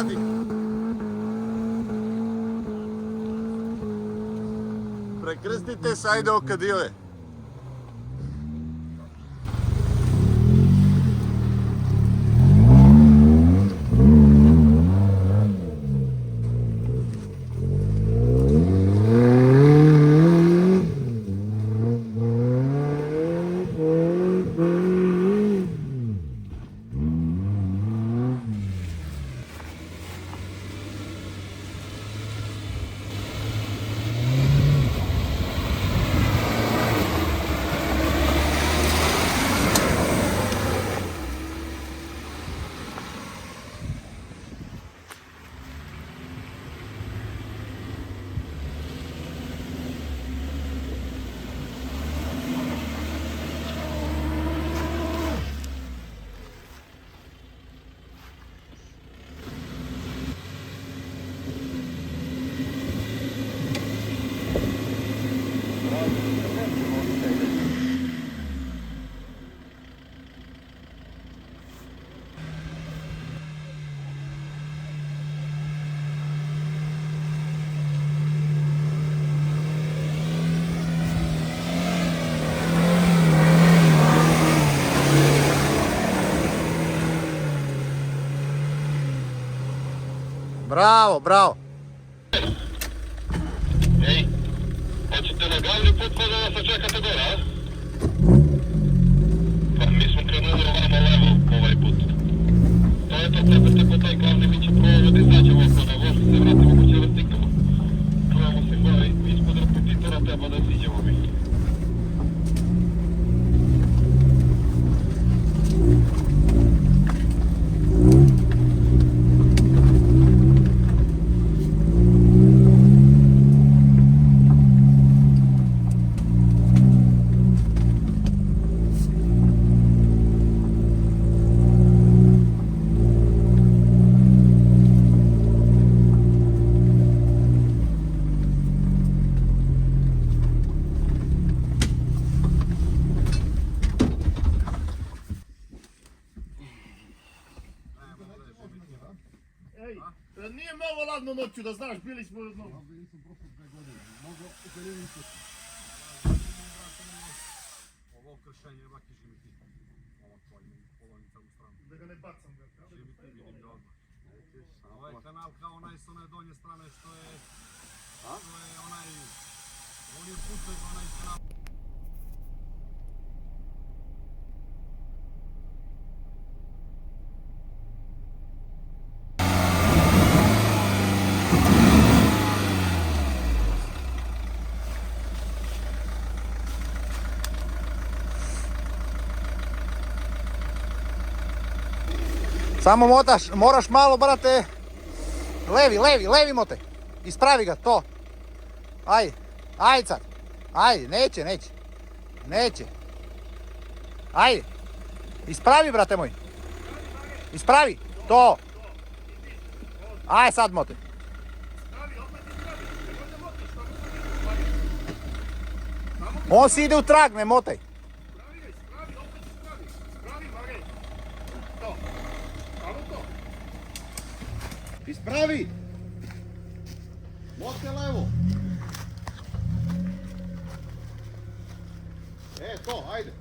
radi. Prekrstite se, ajde okadile. Bravo, bravo. Ej, hoćete na glavni put pa da vas sačekate gore, a? Pa mi smo krenuli ovamo levo ovaj put. To je to, trebate po taj glavni, mi će provod i znaćemo oko na vožu, se vratimo kuće vertikama. Provamo se gore, ispod repetitora treba da siđemo mi. Nije malo ladno noću, da znaš, bili smo jedno. Bili smo prošle 2 godine, mogu u Kaljevicu. Ovo kršenje vaki živiti. Ova tvojima polonica u stranu. Da ga ne bacam ga. Živiti vidim ga odmah. Ovaj kanal kao onaj s one donje strane što je onaj... On je putem onaj kanal. Samo moraš malo, brate, levi mote. Ispravi ga, to. Ajde sad. Ajde, neće. Ajde. Ispravi, brate moj. Ispravi, to. Ajde sad, mote. On si ide u trag, ne motaj. Ispravi! Mote levo! To, ajde!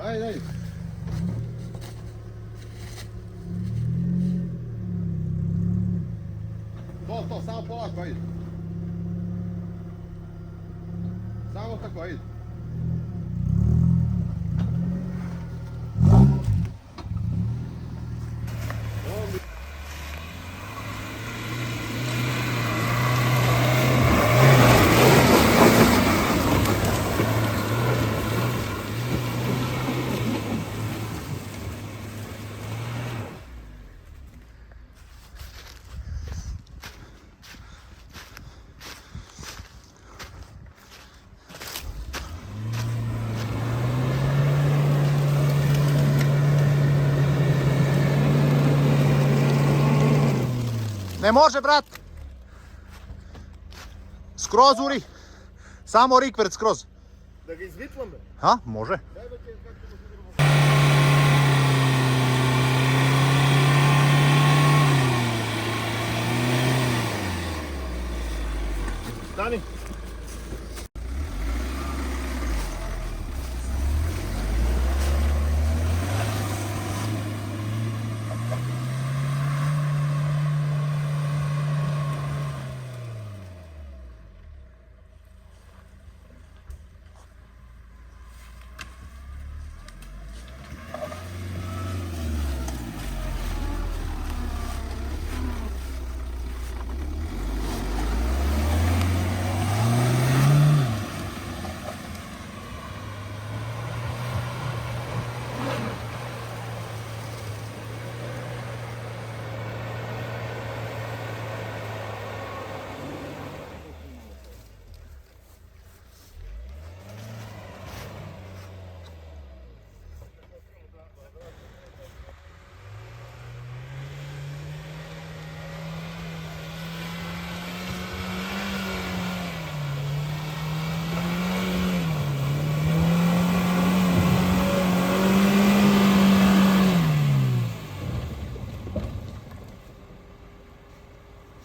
Ajde! To, samo polako, ajde! Samo tako, ajde! Ne može, brat. Skroz uri. Samo rikvert skroz. Da ga izvitlam, be? Ha, može. Daj da će kako ćemo se Stani.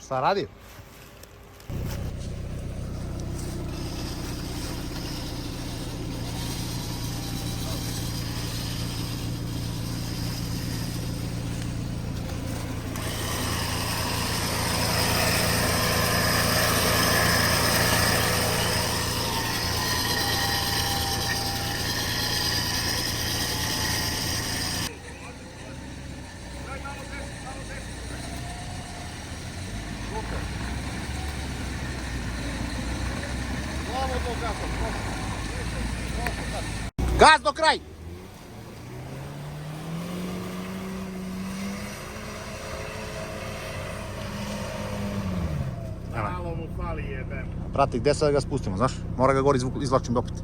Šta radi? Gaz do kraj! Malo mu fali jebem. Prati, gdje sad ga spustimo, znaš? Mora ga gore izvlačim opet.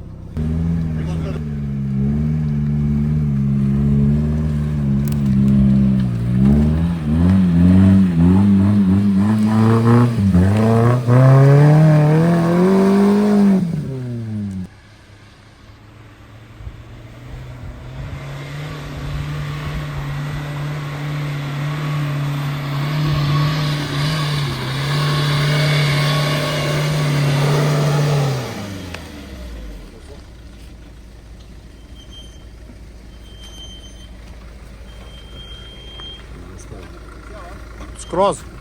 Skroz.